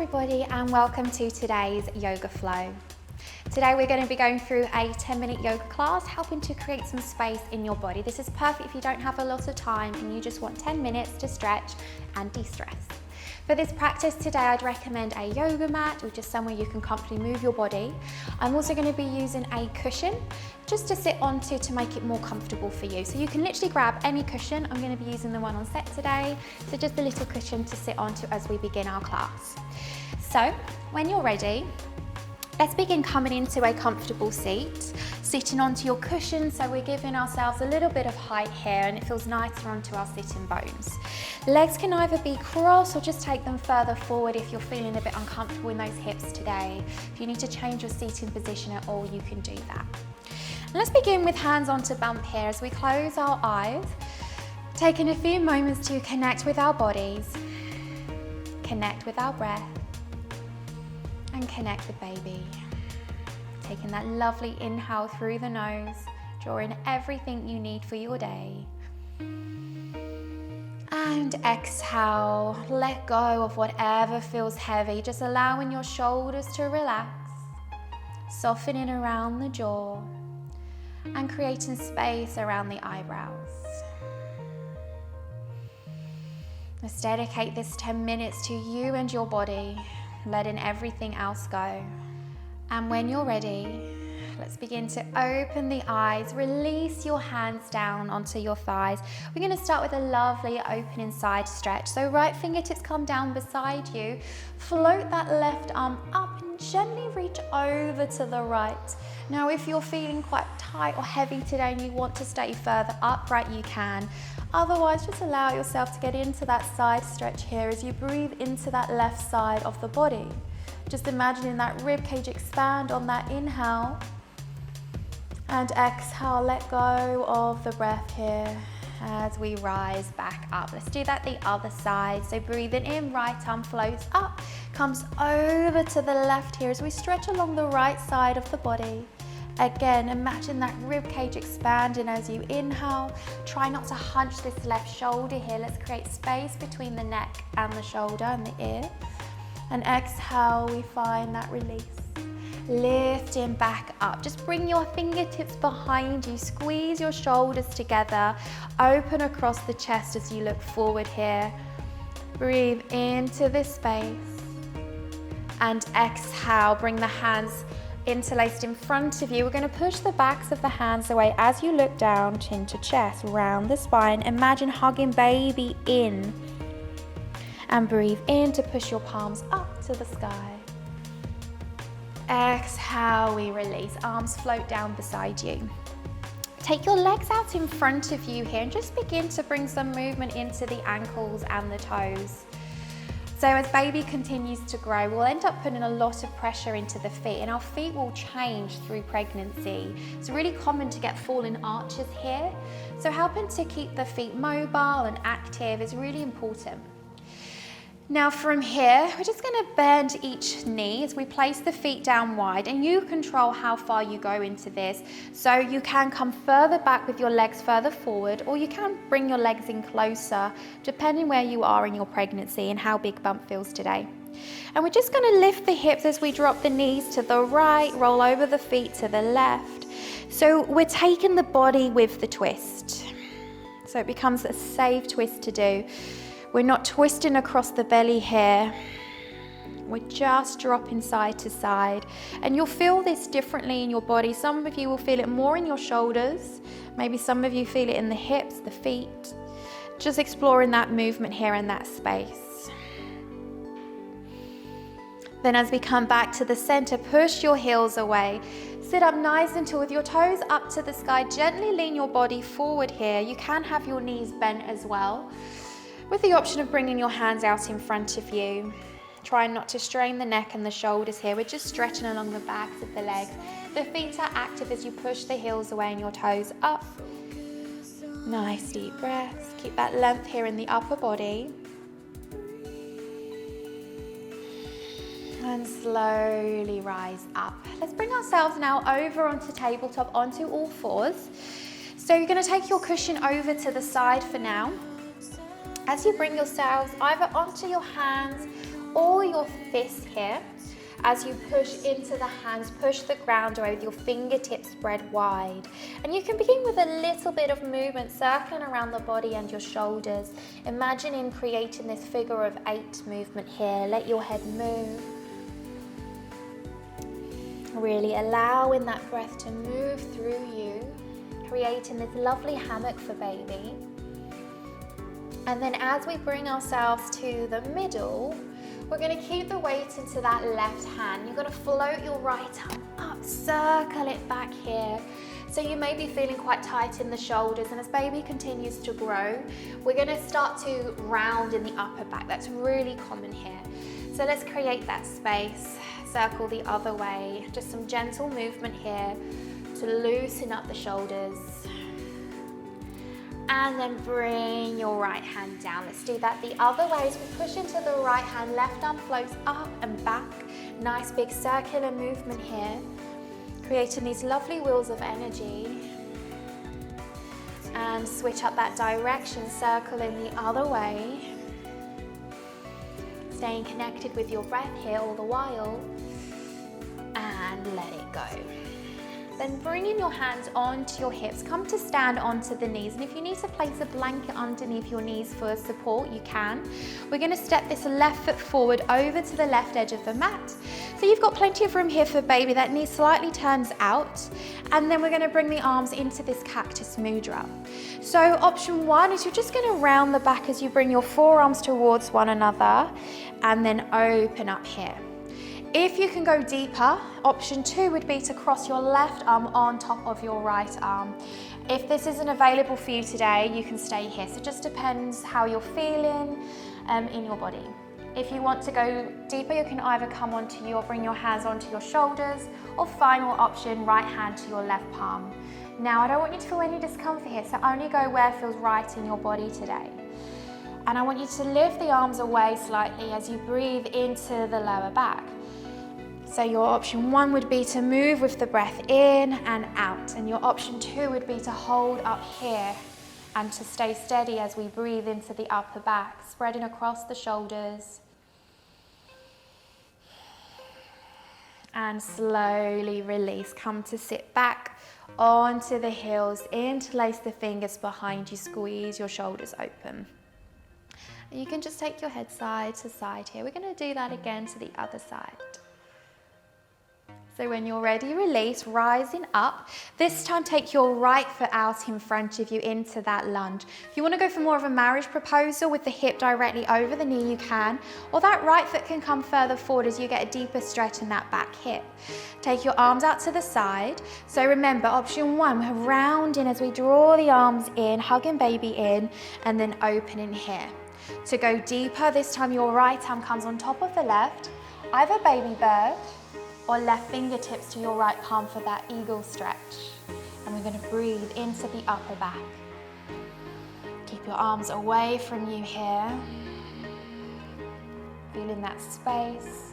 everybody, and welcome to today's yoga flow. Today we're going to be going through a 10-minute yoga class, helping to create some space in your body. This is perfect if you don't have a lot of time and you just want 10 minutes to stretch and de-stress. For this practice today, I'd recommend a yoga mat or just somewhere you can comfortably move your body. I'm also going to be using a cushion just to sit onto to make it more comfortable for you. So you can literally grab any cushion. I'm going to be using the one on set today. So just a little cushion to sit onto as we begin our class. So when you're ready, let's begin coming into a comfortable seat, sitting onto your cushion, so we're giving ourselves a little bit of height here and it feels nicer onto our sitting bones. Legs can either be crossed or just take them further forward if you're feeling a bit uncomfortable in those hips today. If you need to change your seating position at all, you can do that. And let's begin with hands onto bump here as we close our eyes, taking a few moments to connect with our bodies, connect with our breath, and connect with baby. Taking that lovely inhale through the nose, drawing everything you need for your day. And exhale, let go of whatever feels heavy, just allowing your shoulders to relax, softening around the jaw, and creating space around the eyebrows. Let's dedicate this 10 minutes to you and your body, letting everything else go. And when you're ready, let's begin to open the eyes, release your hands down onto your thighs. We're going to start with a lovely opening side stretch. So right fingertips come down beside you, float that left arm up and gently reach over to the right. Now if you're feeling quite tight or heavy today and you want to stay further upright, you can. Otherwise, just allow yourself to get into that side stretch here as you breathe into that left side of the body. Just imagining that rib cage expand on that inhale, and exhale, let go of the breath here as we rise back up. Let's do that the other side. So breathing in, right arm floats up, comes over to the left here as we stretch along the right side of the body. Again, imagine that rib cage expanding as you inhale. Try not to hunch this left shoulder here. Let's create space between the neck and the shoulder and the ear. And exhale, we find that release. Lifting back up. Just bring your fingertips behind you. Squeeze your shoulders together. Open across the chest as you look forward here. Breathe into this space. And exhale, bring the hands interlaced in front of you. We're going to push the backs of the hands away as you look down, chin to chest, round the spine. Imagine hugging baby in. And breathe in to push your palms up to the sky. Exhale, we release. Arms float down beside you. Take your legs out in front of you here and just begin to bring some movement into the ankles and the toes. So as baby continues to grow, we'll end up putting a lot of pressure into the feet, and our feet will change through pregnancy. It's really common to get fallen arches here. So helping to keep the feet mobile and active is really important. Now from here, we're just going to bend each knee as we place the feet down wide, and you control how far you go into this. So you can come further back with your legs further forward, or you can bring your legs in closer, depending where you are in your pregnancy and how big bump feels today. And we're just going to lift the hips as we drop the knees to the right, roll over the feet to the left. So we're taking the body with the twist. So it becomes a safe twist to do. We're not twisting across the belly here. We're just dropping side to side. And you'll feel this differently in your body. Some of you will feel it more in your shoulders. Maybe some of you feel it in the hips, the feet. Just exploring that movement here in that space. Then as we come back to the center, push your heels away. Sit up nice and tall with your toes up to the sky. Gently lean your body forward here. You can have your knees bent as well, with the option of bringing your hands out in front of you. Trying not to strain the neck and the shoulders here. We're just stretching along the backs of the legs. The feet are active as you push the heels away and your toes up. Nice deep breaths. Keep that length here in the upper body. And slowly rise up. Let's bring ourselves now over onto tabletop, onto all fours. So you're going to take your cushion over to the side for now. As you bring yourselves either onto your hands all your fists here. As you push into the hands, push the ground away with your fingertips spread wide. And you can begin with a little bit of movement, circling around the body and your shoulders. Imagining creating this figure of 8 movement here. Let your head move. Really allowing that breath to move through you, creating this lovely hammock for baby. And then as we bring ourselves to the middle, we're going to keep the weight into that left hand. You're going to float your right arm up, circle it back here. So you may be feeling quite tight in the shoulders, and as baby continues to grow, we're going to start to round in the upper back. That's really common here. So let's create that space. Circle the other way. Just some gentle movement here to loosen up the shoulders. And then bring your right hand down. Let's do that the other way. As we push into the right hand, left arm floats up and back. Nice big circular movement here. Creating these lovely wheels of energy. And switch up that direction, circle in the other way. Staying connected with your breath here all the while. And let it go. Then bringing your hands onto your hips, come to stand onto the knees. And if you need to place a blanket underneath your knees for support, you can. We're going to step this left foot forward over to the left edge of the mat. So you've got plenty of room here for baby. That knee slightly turns out. And then we're going to bring the arms into this Cactus Mudra. So option 1 is you're just going to round the back as you bring your forearms towards one another and then open up here. If you can go deeper, option 2 would be to cross your left arm on top of your right arm. If this isn't available for you today, you can stay here. So it just depends how you're feeling in your body. If you want to go deeper, you can either come onto or bring your hands onto your shoulders, or final option, right hand to your left palm. Now, I don't want you to feel any discomfort here, so only go where feels right in your body today. And I want you to lift the arms away slightly as you breathe into the lower back. So your option 1 would be to move with the breath in and out. And your option 2 would be to hold up here and to stay steady as we breathe into the upper back, spreading across the shoulders. And slowly release. Come to sit back onto the heels, interlace the fingers behind you, squeeze your shoulders open. And you can just take your head side to side here. We're going to do that again to the other side. So when you're ready, release, rising up. This time take your right foot out in front of you into that lunge. If you want to go for more of a marriage proposal with the hip directly over the knee, you can. Or that right foot can come further forward as you get a deeper stretch in that back hip. Take your arms out to the side. So remember, option 1, we're rounding as we draw the arms in, hugging baby in, and then opening here. To go deeper, this time your right arm comes on top of the left, either baby bird, or left fingertips to your right palm for that eagle stretch. And we're going to breathe into the upper back. Keep your arms away from you here. Feeling that space.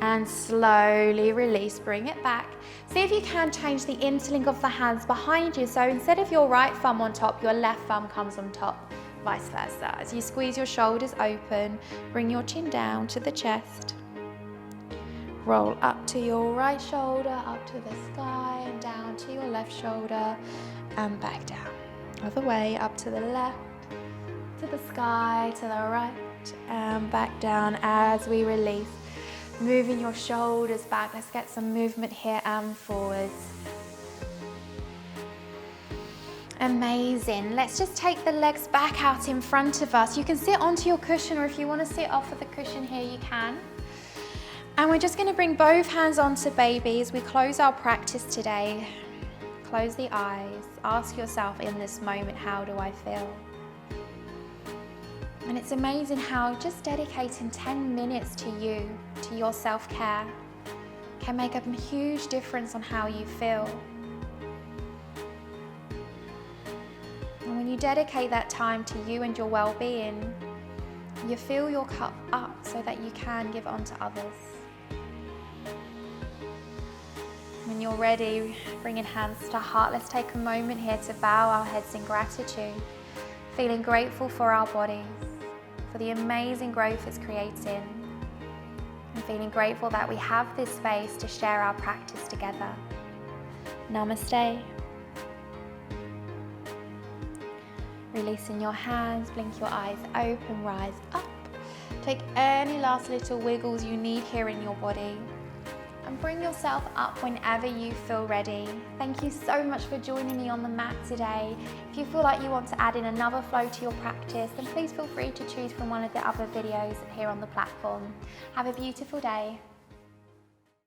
And slowly release, bring it back. See if you can change the interlink of the hands behind you. So instead of your right thumb on top, your left thumb comes on top. Vice versa. As you squeeze your shoulders open, bring your chin down to the chest. Roll up to your right shoulder, up to the sky, and down to your left shoulder, and back down. Other way, up to the left, to the sky, to the right, and back down as we release. Moving your shoulders back. Let's get some movement here and forwards. Amazing. Let's just take the legs back out in front of us. You can sit onto your cushion, or if you want to sit off of the cushion here, you can. And we're just going to bring both hands onto baby as we close our practice today. Close the eyes. Ask yourself in this moment, how do I feel? And it's amazing how just dedicating 10 minutes to you, to your self-care, can make a huge difference on how you feel. And when you dedicate that time to you and your well-being, you fill your cup up so that you can give on to others. When you're ready, bringing hands to heart, let's take a moment here to bow our heads in gratitude Feeling grateful for our bodies, for the amazing growth it's creating, and feeling grateful that we have this space to share our practice together. Namaste. Releasing your hands, blink your eyes open, rise up. Take any last little wiggles you need here in your body. And bring yourself up whenever you feel ready. Thank you so much for joining me on the mat today. If you feel like you want to add in another flow to your practice, then please feel free to choose from one of the other videos here on the platform. Have a beautiful day.